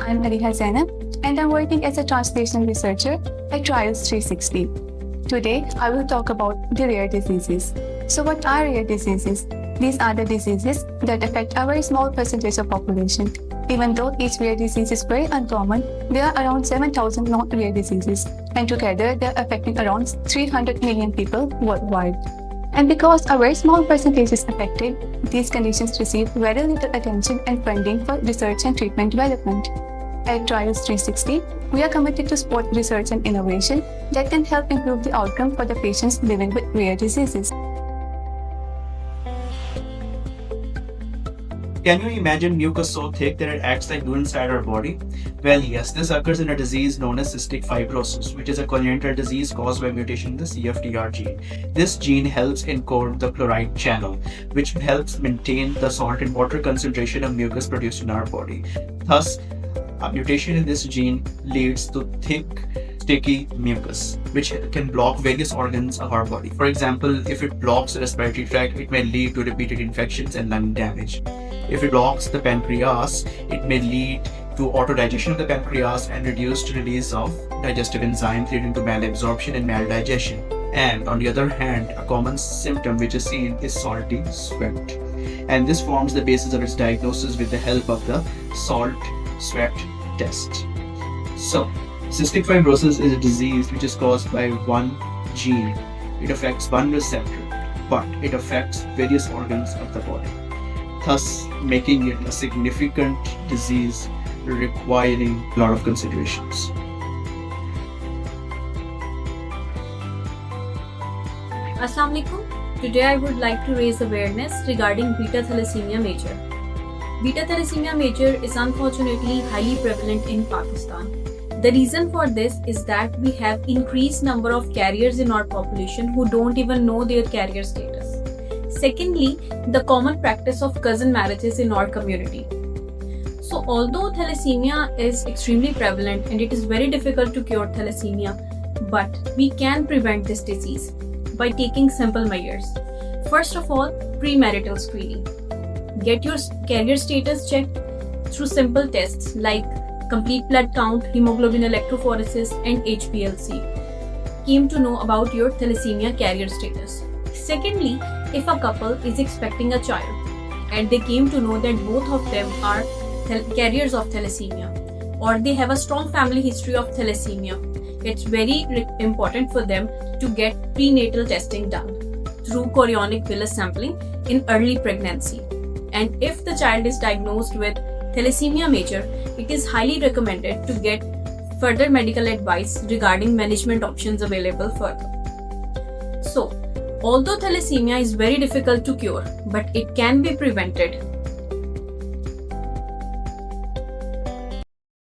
I'm Aliha Zainab, and I'm working as a translational researcher at Trials 360. Today, I will talk about the rare diseases. So what are rare diseases? These are the diseases that affect a very small percentage of population. Even though each rare disease is very uncommon, there are around 7,000 non-rare diseases, and together they're affecting around 300 million people worldwide. And because a very small percentage is affected, these conditions receive very little attention and funding for research and treatment development. At Trials 360, we are committed to support research and innovation that can help improve the outcome for the patients living with rare diseases. Can you imagine mucus so thick that it acts like glue inside our body? Well, yes, this occurs in a disease known as cystic fibrosis, which is a congenital disease caused by mutation in the CFTR gene. This gene helps encode the chloride channel, which helps maintain the salt and water concentration of mucus produced in our body. Thus, a mutation in this gene leads to thick, sticky mucus, which can block various organs of our body. For example, if it blocks the respiratory tract, it may lead to repeated infections and lung damage. If it blocks the pancreas, it may lead to autodigestion of the pancreas and reduced release of digestive enzymes, leading to malabsorption and maldigestion. And on the other hand, a common symptom which is seen is salty sweat. And this forms the basis of its diagnosis with the help of the salt sweat test. So, cystic fibrosis is a disease which is caused by one gene. It affects one receptor, but it affects various organs of the body, thus making it a significant disease requiring a lot of considerations. Assalamu alaikum. Today I would like to raise awareness regarding beta thalassemia major. Beta thalassemia major is unfortunately highly prevalent in Pakistan. The reason for this is that we have increased number of carriers in our population who don't even know their carrier status. Secondly, the common practice of cousin marriages in our community. So although thalassemia is extremely prevalent and it is very difficult to cure thalassemia, but we can prevent this disease by taking simple measures. First of all, premarital screening. Get your carrier status checked through simple tests like complete blood count, hemoglobin electrophoresis, and HPLC. Came to know about your thalassemia carrier status. Secondly, if a couple is expecting a child and they came to know that both of them are carriers of thalassemia or they have a strong family history of thalassemia, it's very important for them to get prenatal testing done through chorionic villus sampling in early pregnancy. And if the child is diagnosed with thalassemia major, it is highly recommended to get further medical advice regarding management options available further. So, although thalassemia is very difficult to cure, but it can be prevented